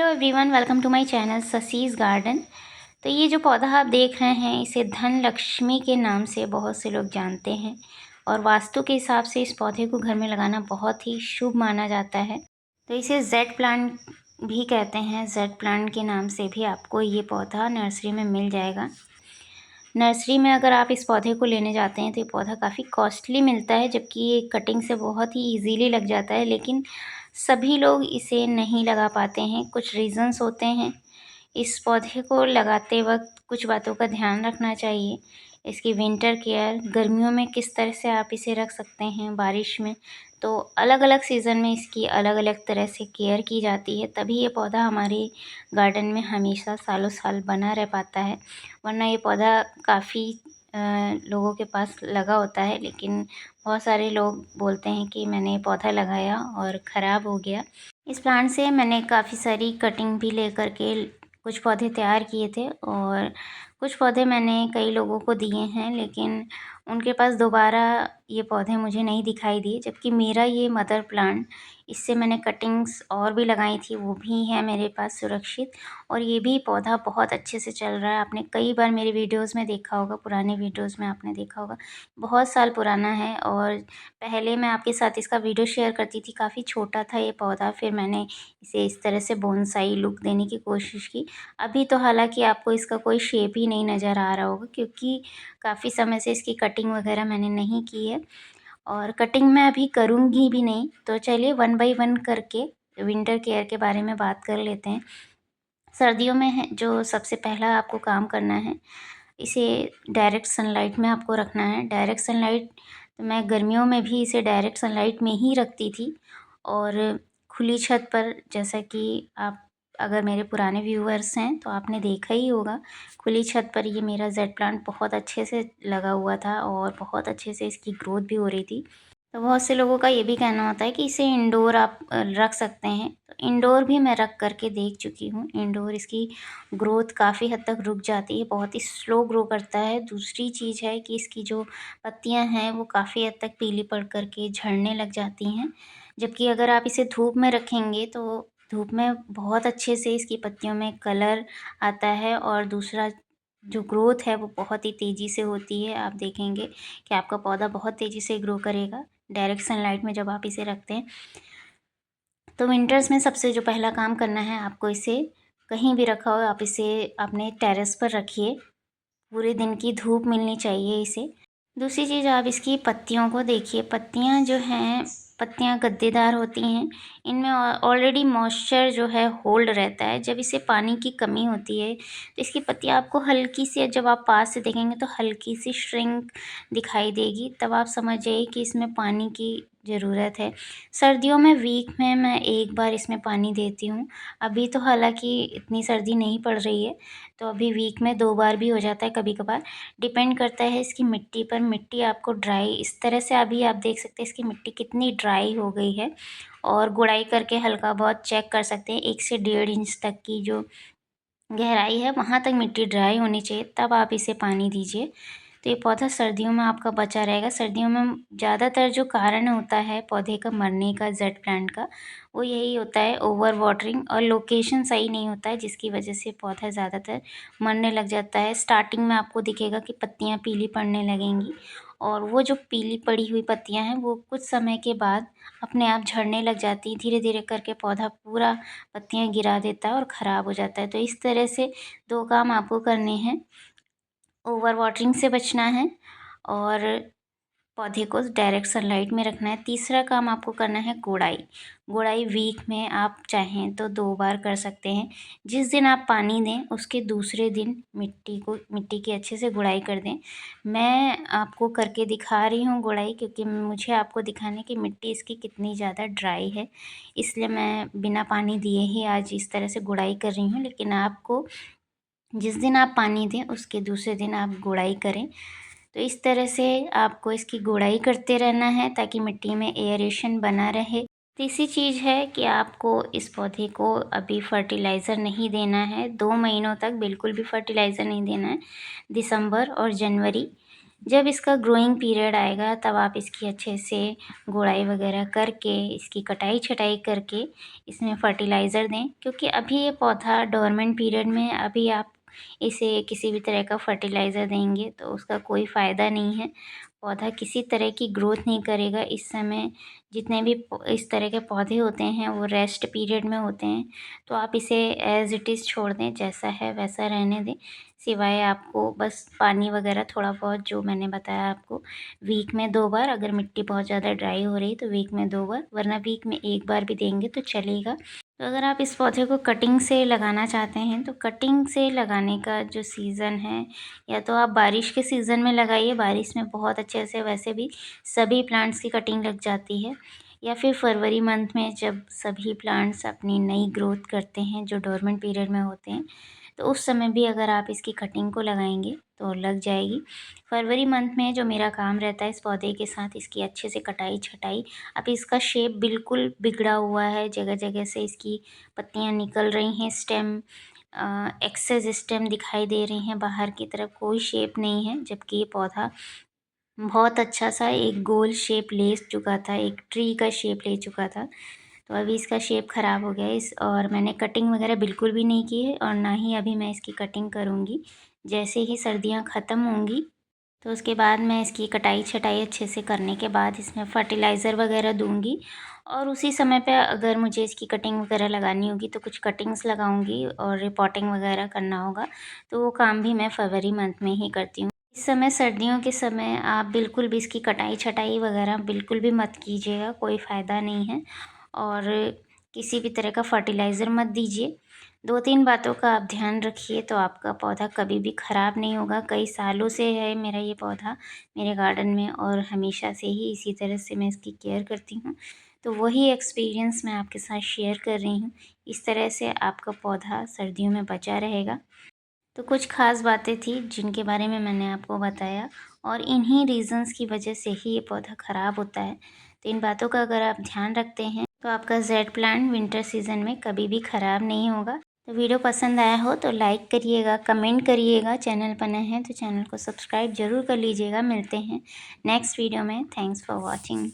Hello everyone, welcome to my channel ससीज garden. तो ये जो पौधा आप देख रहे हैं इसे धन लक्ष्मी के नाम से बहुत से लोग जानते हैं और वास्तु के हिसाब से इस पौधे को घर में लगाना बहुत ही शुभ माना जाता है। तो इसे जेड प्लांट भी कहते हैं। जेड प्लांट के नाम से भी आपको ये पौधा नर्सरी में मिल जाएगा। नर्सरी में अगर आप इस पौधे को लेने जाते हैं तो ये पौधा काफ़ी कॉस्टली मिलता है, जबकि ये कटिंग से बहुत ही इजीली लग जाता है, लेकिन सभी लोग इसे नहीं लगा पाते हैं। कुछ रीज़न्स होते हैं। इस पौधे को लगाते वक्त कुछ बातों का ध्यान रखना चाहिए। इसकी विंटर केयर, गर्मियों में किस तरह से आप इसे रख सकते हैं, बारिश में, तो अलग अलग सीज़न में इसकी अलग अलग तरह से केयर की जाती है, तभी ये पौधा हमारे गार्डन में हमेशा सालों साल बना रह पाता है। वरना ये पौधा काफ़ी लोगों के पास लगा होता है, लेकिन बहुत सारे लोग बोलते हैं कि मैंने पौधा लगाया और ख़राब हो गया। इस प्लांट से मैंने काफ़ी सारी कटिंग भी लेकर के कुछ पौधे तैयार किए थे और कुछ पौधे मैंने कई लोगों को दिए हैं, लेकिन उनके पास दोबारा ये पौधे मुझे नहीं दिखाई दिए। जबकि मेरा ये मदर प्लांट, इससे मैंने कटिंग्स और भी लगाई थी, वो भी है मेरे पास सुरक्षित, और ये भी पौधा बहुत अच्छे से चल रहा है। आपने कई बार मेरे वीडियोज़ में देखा होगा, पुराने वीडियोज़ में आपने देखा होगा, बहुत साल पुराना है। और पहले मैं आपके साथ इसका वीडियो शेयर करती थी, काफ़ी छोटा था ये पौधा, फिर मैंने इसे इस तरह से बोनसाई लुक देने की कोशिश की। अभी तो हालांकि आपको इसका कोई शेप ही नहीं नज़र आ रहा होगा, क्योंकि काफ़ी समय से इसकी कटिंग वगैरह मैंने नहीं की है और कटिंग मैं अभी करूँगी भी नहीं। तो चलिए वन बाय वन करके विंटर केयर के बारे में बात कर लेते हैं। सर्दियों में है जो सबसे पहला आपको काम करना है, इसे डायरेक्ट सनलाइट में आपको रखना है। डायरेक्ट सनलाइट, तो मैं गर्मियों में भी इसे डायरेक्ट सनलाइट में ही रखती थी और खुली छत पर। जैसा कि आप अगर मेरे पुराने व्यूअर्स हैं तो आपने देखा ही होगा, खुली छत पर ये मेरा जेड प्लांट बहुत अच्छे से लगा हुआ था और बहुत अच्छे से इसकी ग्रोथ भी हो रही थी। तो बहुत से लोगों का ये भी कहना होता है कि इसे इंडोर आप रख सकते हैं, तो इंडोर भी मैं रख करके देख चुकी हूँ। इंडोर इसकी ग्रोथ काफ़ी हद तक रुक जाती है, बहुत ही स्लो ग्रो करता है। दूसरी चीज़ है कि इसकी जो पत्तियां हैं वो काफ़ी हद तक पीली पड़ करके झड़ने लग जाती हैं। जबकि अगर आप इसे धूप में रखेंगे तो धूप में बहुत अच्छे से इसकी पत्तियों में कलर आता है और दूसरा जो ग्रोथ है वो बहुत ही तेज़ी से होती है। आप देखेंगे कि आपका पौधा बहुत तेज़ी से ग्रो करेगा डायरेक्ट सनलाइट में जब आप इसे रखते हैं। तो विंटर्स में सबसे जो पहला काम करना है, आपको इसे कहीं भी रखा हो, आप इसे अपने टेरेस पर रखिए। पूरे दिन की धूप मिलनी चाहिए इसे। दूसरी चीज़, आप इसकी पत्तियों को देखिए। पत्तियां जो हैं, पत्तियां गद्देदार होती हैं, इनमें ऑलरेडी मॉइस्चर जो है होल्ड रहता है। जब इसे पानी की कमी होती है तो इसकी पत्तियां आपको हल्की सी, जब आप पास से देखेंगे तो हल्की सी श्रिंक दिखाई देगी, तब आप समझ जाइए कि इसमें पानी की ज़रूरत है। सर्दियों में वीक में मैं एक बार इसमें पानी देती हूँ। अभी तो हालांकि इतनी सर्दी नहीं पड़ रही है, तो अभी वीक में 2 बार भी हो जाता है कभी कभार। डिपेंड करता है इसकी मिट्टी पर। मिट्टी आपको ड्राई इस तरह से, अभी आप देख सकते हैं इसकी मिट्टी कितनी ड्राई हो गई है, और गुड़ाई करके हल्का बहुत चेक कर सकते हैं। 1 से 1.5 इंच तक की जो गहराई है वहाँ तक मिट्टी ड्राई होनी चाहिए, तब आप इसे पानी दीजिए। तो ये पौधा सर्दियों में आपका बचा रहेगा। सर्दियों में ज़्यादातर जो कारण होता है पौधे का मरने का, जेड प्लांट का, वो यही होता है, ओवर वाटरिंग, और लोकेशन सही नहीं होता है, जिसकी वजह से पौधा ज़्यादातर मरने लग जाता है। स्टार्टिंग में आपको दिखेगा कि पत्तियाँ पीली पड़ने लगेंगी, और वो जो पीली पड़ी हुई पत्तियाँ हैं वो कुछ समय के बाद अपने आप झड़ने लग जाती हैं। धीरे धीरे करके पौधा पूरा पत्तियाँ गिरा देता है और ख़राब हो जाता है। तो इस तरह से 2 काम आपको करने हैं, ओवर वाटरिंग से बचना है और पौधे को डायरेक्ट सनलाइट में रखना है। तीसरा काम आपको करना है गुड़ाई। गुड़ाई वीक में आप चाहें तो 2 बार कर सकते हैं। जिस दिन आप पानी दें उसके दूसरे दिन मिट्टी की अच्छे से गुड़ाई कर दें। मैं आपको करके दिखा रही हूँ गुड़ाई, क्योंकि मुझे आपको दिखाने की मिट्टी इसकी कितनी ज़्यादा ड्राई है, इसलिए मैं बिना पानी दिए ही आज इस तरह से गुड़ाई कर रही हूँ। लेकिन आपको जिस दिन आप पानी दें उसके दूसरे दिन आप गुड़ाई करें। तो इस तरह से आपको इसकी गुड़ाई करते रहना है ताकि मिट्टी में एयरेशन बना रहे। तीसरी चीज़ है कि आपको इस पौधे को अभी फर्टिलाइज़र नहीं देना है। 2 महीनों तक बिल्कुल भी फर्टिलाइज़र नहीं देना है। दिसंबर और जनवरी जब इसका ग्रोइंग पीरियड आएगा तब आप इसकी अच्छे से गुड़ाई वगैरह करके, इसकी कटाई-छटाई करके इसमें फर्टिलाइज़र दें, क्योंकि अभी ये पौधा डोरमेंट पीरियड में है। अभी आप इसे किसी भी तरह का फर्टिलाइज़र देंगे तो उसका कोई फ़ायदा नहीं है। पौधा किसी तरह की ग्रोथ नहीं करेगा। इस समय जितने भी इस तरह के पौधे होते हैं वो रेस्ट पीरियड में होते हैं, तो आप इसे एज़ इट इज़ छोड़ दें, जैसा है वैसा रहने दें। सिवाय आपको बस पानी वगैरह थोड़ा बहुत जो मैंने बताया आपको, वीक में 2 बार, अगर मिट्टी बहुत ज़्यादा ड्राई हो रही तो वीक में 2 बार, वरना वीक में 1 बार भी देंगे तो चलेगा। तो अगर आप इस पौधे को कटिंग से लगाना चाहते हैं तो कटिंग से लगाने का जो सीज़न है, या तो आप बारिश के सीज़न में लगाइए, बारिश में बहुत अच्छे से वैसे भी सभी प्लांट्स की कटिंग लग जाती है, या फिर फरवरी मंथ में जब सभी प्लांट्स अपनी नई ग्रोथ करते हैं जो डोरमेंट पीरियड में होते हैं, तो उस समय भी अगर आप इसकी कटिंग को लगाएंगे तो लग जाएगी। फरवरी मंथ में जो मेरा काम रहता है इस पौधे के साथ, इसकी अच्छे से कटाई छटाई। अब इसका शेप बिल्कुल बिगड़ा हुआ है, जगह जगह से इसकी पत्तियां निकल रही हैं, स्टेम एक्सेस स्टेम दिखाई दे रही हैं बाहर की तरफ, कोई शेप नहीं है, जबकि ये पौधा बहुत अच्छा सा एक गोल शेप ले चुका था, एक ट्री का शेप ले चुका था। तो अभी इसका शेप ख़राब हो गया है और मैंने कटिंग वगैरह बिल्कुल भी नहीं की है, और ना ही अभी मैं इसकी कटिंग करूँगी। जैसे ही सर्दियाँ ख़त्म होंगी तो उसके बाद मैं इसकी कटाई छटाई अच्छे से करने के बाद इसमें फर्टिलाइज़र वगैरह दूँगी, और उसी समय पे अगर मुझे इसकी कटिंग वगैरह लगानी होगी तो कुछ कटिंग्स लगाऊँगी, और रिपोर्टिंग वगैरह करना होगा तो वो काम भी मैं फरवरी मंथ में ही करती हूँ। इस समय सर्दियों के समय आप बिल्कुल भी इसकी कटाई छटाई वगैरह बिल्कुल भी मत कीजिएगा, कोई फ़ायदा नहीं है, और किसी भी तरह का फर्टिलाइज़र मत दीजिए। 2-3 बातों का आप ध्यान रखिए तो आपका पौधा कभी भी ख़राब नहीं होगा। कई सालों से है मेरा ये पौधा मेरे गार्डन में, और हमेशा से ही इसी तरह से मैं इसकी केयर करती हूँ। तो वही एक्सपीरियंस मैं आपके साथ शेयर कर रही हूँ। इस तरह से आपका पौधा सर्दियों में बचा रहेगा। तो कुछ ख़ास बातें थी जिनके बारे में मैंने आपको बताया, और इन्हीं रीज़न्स की वजह से ही ये पौधा ख़राब होता है। तो इन बातों का अगर आप ध्यान रखते हैं तो आपका जेड प्लांट विंटर सीज़न में कभी भी ख़राब नहीं होगा। तो वीडियो पसंद आया हो तो लाइक करिएगा, कमेंट करिएगा, चैनल पर नए हैं तो चैनल को सब्सक्राइब ज़रूर कर लीजिएगा। मिलते हैं नेक्स्ट वीडियो में। Thanks for watching.